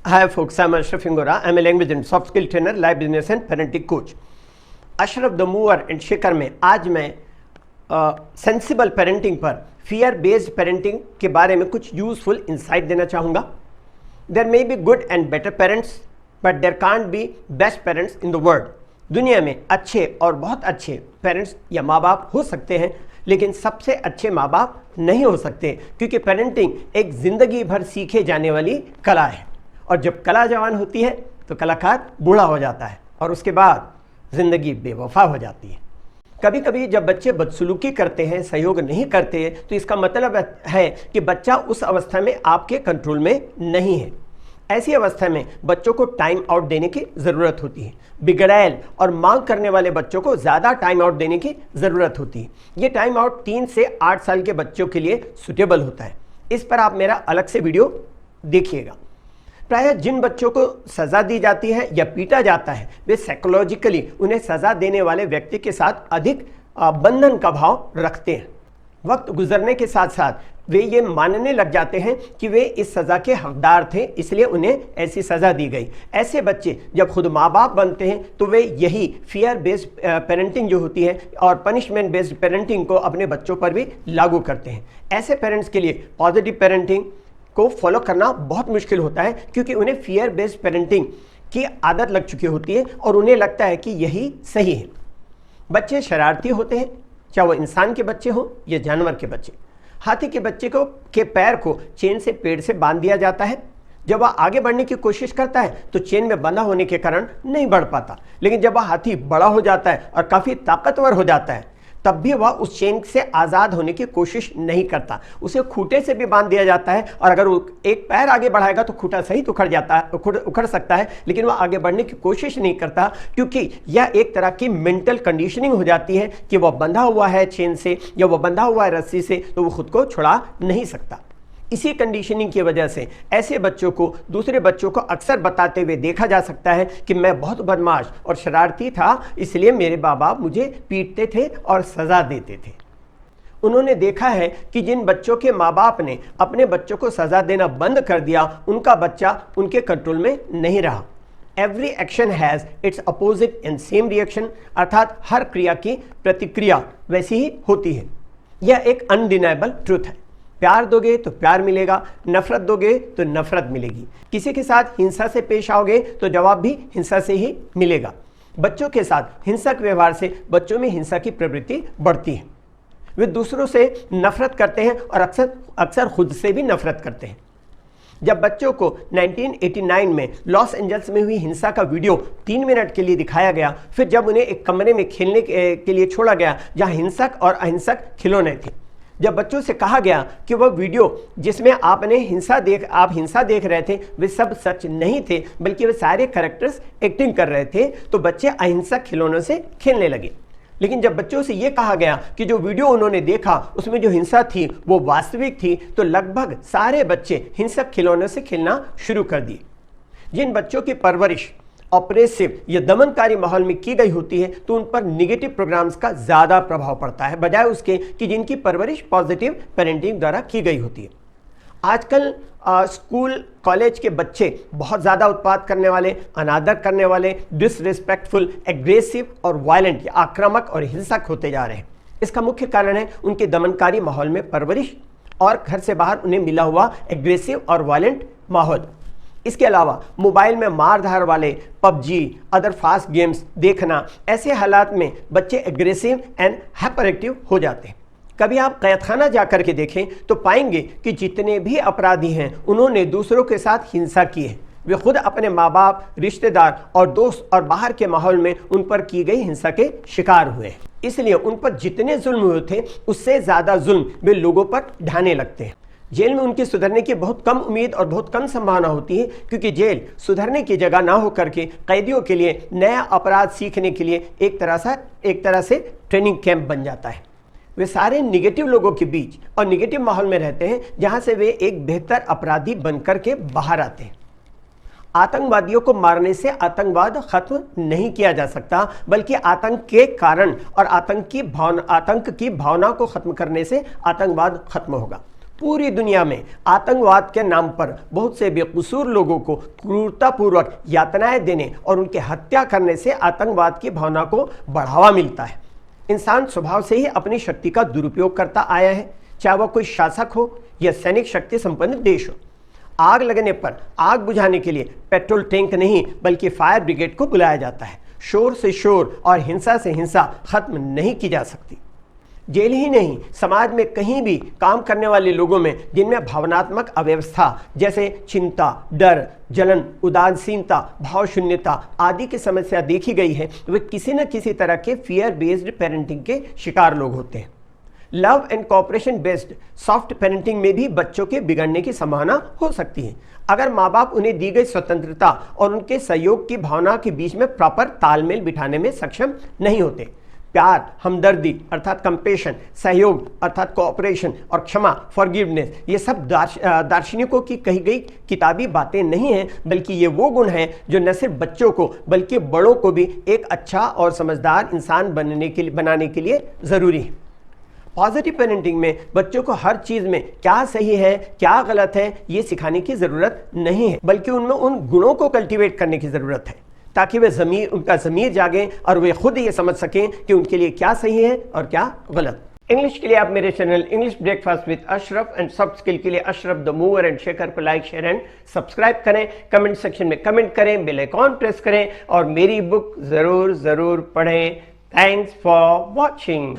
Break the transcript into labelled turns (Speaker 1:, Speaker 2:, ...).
Speaker 1: Hi folks, I'm Ashraf Ingora. I'm a language and soft skill trainer, life business and parenting coach. Ashraf the mover and shaker में आज मैं sensible parenting पर fear based parenting के बारे में कुछ useful insight देना चाहूँगा. There may be good and better parents but there can't be best parents in the world. दुनिया में अच्छे और बहुत अच्छे पेरेंट्स या माँ बाप हो सकते हैं, लेकिन सबसे अच्छे माँ बाप नहीं हो सकते, क्योंकि पेरेंटिंग एक ज़िंदगी भर सीखे जाने वाली कला है. और जब कला जवान होती है तो कलाकार बूढ़ा हो जाता है और उसके बाद ज़िंदगी बेवफा हो जाती है. कभी कभी जब बच्चे बदसलूकी करते हैं, सहयोग नहीं करते, तो इसका मतलब है कि बच्चा उस अवस्था में आपके कंट्रोल में नहीं है. ऐसी अवस्था में बच्चों को टाइम आउट देने की ज़रूरत होती है. बिगड़ैल और मांग करने वाले बच्चों को ज़्यादा टाइम आउट देने की ज़रूरत होती है. ये टाइम आउट 3 से 8 साल के बच्चों के लिए सुटेबल होता है. इस पर आप मेरा अलग से वीडियो देखिएगा. प्रायः जिन बच्चों को सज़ा दी जाती है या पीटा जाता है, वे साइकोलॉजिकली उन्हें सज़ा देने वाले व्यक्ति के साथ अधिक बंधन का भाव रखते हैं. वक्त गुजरने के साथ साथ वे ये मानने लग जाते हैं कि वे इस सज़ा के हकदार थे, इसलिए उन्हें ऐसी सज़ा दी गई. ऐसे बच्चे जब खुद माँ बाप बनते हैं तो वे यही फियर बेस्ड पेरेंटिंग जो होती है और पनिशमेंट बेस्ड पेरेंटिंग को अपने बच्चों पर भी लागू करते हैं. ऐसे पेरेंट्स के लिए पॉजिटिव पेरेंटिंग को फॉलो करना बहुत मुश्किल होता है, क्योंकि उन्हें फियर बेस्ड पेरेंटिंग की आदत लग चुकी होती है और उन्हें लगता है कि यही सही है. बच्चे शरारती होते हैं, चाहे वो इंसान के बच्चे हों या जानवर के बच्चे. हाथी के बच्चे के पैर को चेन से पेड़ से बांध दिया जाता है. जब वह आगे बढ़ने की कोशिश करता है तो चेन में बंधा होने के कारण नहीं बढ़ पाता, लेकिन जब वह हाथी बड़ा हो जाता है और काफ़ी ताकतवर हो जाता है, तब भी वह उस चेन से आज़ाद होने की कोशिश नहीं करता. उसे खूंटे से भी बांध दिया जाता है और अगर वो एक पैर आगे बढ़ाएगा तो खूंटा सहित उखड़ सकता है, लेकिन वह आगे बढ़ने की कोशिश नहीं करता, क्योंकि यह एक तरह की मेंटल कंडीशनिंग हो जाती है कि वह बंधा हुआ है चेन से या वह बंधा हुआ है रस्सी से, तो वो खुद को छुड़ा नहीं सकता. इसी कंडीशनिंग की वजह से ऐसे बच्चों को दूसरे बच्चों को अक्सर बताते हुए देखा जा सकता है कि मैं बहुत बदमाश और शरारती था, इसलिए मेरे माँ बाप मुझे पीटते थे और सज़ा देते थे. उन्होंने देखा है कि जिन बच्चों के माँ बाप ने अपने बच्चों को सज़ा देना बंद कर दिया, उनका बच्चा उनके कंट्रोल में नहीं रहा. Every action has its opposite and same reaction, अर्थात हर क्रिया की प्रतिक्रिया वैसी ही होती है. यह एक अनडिनाइबल ट्रूथ है. प्यार दोगे तो प्यार मिलेगा, नफरत दोगे तो नफरत मिलेगी. किसी के साथ हिंसा से पेश आओगे तो जवाब भी हिंसा से ही मिलेगा. बच्चों के साथ हिंसक व्यवहार से बच्चों में हिंसा की प्रवृत्ति बढ़ती है. वे दूसरों से नफरत करते हैं और अक्सर खुद से भी नफरत करते हैं. जब बच्चों को 1989 में लॉस एंजल्स में हुई हिंसा का वीडियो 3 मिनट के लिए दिखाया गया, फिर जब उन्हें एक कमरे में खेलने के लिए छोड़ा गया जहां हिंसक और अहिंसक खिलौने थे, जब बच्चों से कहा गया कि वह वीडियो जिसमें आप हिंसा देख रहे थे वे सब सच नहीं थे, बल्कि वे सारे कैरेक्टर्स एक्टिंग कर रहे थे, तो बच्चे अहिंसक खिलौनों से खेलने लगे. लेकिन जब बच्चों से ये कहा गया कि जो वीडियो उन्होंने देखा उसमें जो हिंसा थी वो वास्तविक थी, तो लगभग सारे बच्चे हिंसक खिलौनों से खेलना शुरू कर दिए. जिन बच्चों की परवरिश ऑपरेसिव या दमनकारी माहौल में की गई होती है, तो उन पर निगेटिव प्रोग्राम्स का ज़्यादा प्रभाव पड़ता है, बजाय उसके कि जिनकी परवरिश पॉजिटिव पेरेंटिंग द्वारा की गई होती है. आजकल स्कूल कॉलेज के बच्चे बहुत ज़्यादा उत्पात करने वाले, अनादर करने वाले, डिसरिस्पेक्टफुल, एग्रेसिव और वायलेंट या आक्रामक और हिंसक होते जा रहे हैं. इसका मुख्य कारण है उनके दमनकारी माहौल में परवरिश और घर से बाहर उन्हें मिला हुआ एग्रेसिव और वायलेंट माहौल. इसके अलावा मोबाइल में मारधार वाले पबजी, अदर फास्ट गेम्स देखना, ऐसे हालात में बच्चे एग्रेसिव एंड हाइपर एक्टिव हो जाते हैं. कभी आप कैदखाना जाकर के देखें तो पाएंगे कि जितने भी अपराधी हैं उन्होंने दूसरों के साथ हिंसा की है. वे खुद अपने माँ बाप, रिश्तेदार और दोस्त और बाहर के माहौल में उन पर की गई हिंसा के शिकार हुए हैं. इसलिए उन पर जितने जुल्म हुए थे उससे ज़्यादा जुल्म वे लोगों पर ढाने लगते हैं. जेल में उनके सुधरने की बहुत कम उम्मीद और बहुत कम संभावना होती है, क्योंकि जेल सुधरने की जगह ना हो करके कैदियों के लिए नया अपराध सीखने के लिए एक तरह से ट्रेनिंग कैंप बन जाता है. वे सारे निगेटिव लोगों के बीच और निगेटिव माहौल में रहते हैं, जहां से वे एक बेहतर अपराधी बनकर के बाहर आते हैं. आतंकवादियों को मारने से आतंकवाद खत्म नहीं किया जा सकता, बल्कि आतंक के कारण और आतंक की भावना को खत्म करने से आतंकवाद खत्म होगा. पूरी दुनिया में आतंकवाद के नाम पर बहुत से बेकसूर लोगों को क्रूरतापूर्वक यातनाएं देने और उनकी हत्या करने से आतंकवाद की भावना को बढ़ावा मिलता है। इंसान स्वभाव से ही अपनी शक्ति का दुरुपयोग करता आया है, चाहे वह कोई शासक हो या सैनिक शक्ति संपन्न देश हो। आग लगने पर आग बुझाने के लिए पेट्रोल टैंक नहीं बल्कि फायर ब्रिगेड को बुलाया जाता है। शोर से शोर और हिंसा से हिंसा खत्म नहीं की जा सकती। जेल ही नहीं, समाज में कहीं भी काम करने वाले लोगों में जिनमें भावनात्मक अव्यवस्था जैसे चिंता, डर, जलन, उदासीनता, भाव शून्यता आदि की समस्या देखी गई है, वे किसी न किसी तरह के फियर बेस्ड पेरेंटिंग के शिकार लोग होते हैं। Love and cooperation based soft parenting में भी बच्चों के बिगड़ने की संभावना हो सकती है अगर माँ बाप उन्हें दी गई स्वतंत्रता और उनके सहयोग की भावना के बीच में प्रॉपर तालमेल बिठाने में सक्षम नहीं होते। प्यार, हमदर्दी अर्थात कंपेशन, सहयोग अर्थात कोऑपरेशन और क्षमा फॉरगिवनेस, ये सब दार्शनिकों की कही गई किताबी बातें नहीं हैं, बल्कि ये वो गुण हैं जो न सिर्फ बच्चों को बल्कि बड़ों को भी एक अच्छा और समझदार इंसान बनाने के लिए ज़रूरी है। पॉजिटिव पेरेंटिंग में बच्चों को हर चीज़ में क्या सही है क्या गलत है ये सिखाने की ज़रूरत नहीं है, बल्कि उनमें उन गुणों को कल्टीवेट करने की ज़रूरत है ताकि वे उनका ज़मीर जागे और वे खुद ये समझ सकें कि उनके लिए क्या सही है और क्या गलत। इंग्लिश के लिए आप मेरे channel English breakfast with Ashraf and soft skill के लिए Ashraf the mover and shaker को लाइक, शेयर एंड सब्सक्राइब करें। कमेंट सेक्शन में कमेंट करें, बेल आइकॉन प्रेस करें और मेरी बुक ज़रूर पढ़ें। Thanks for watching.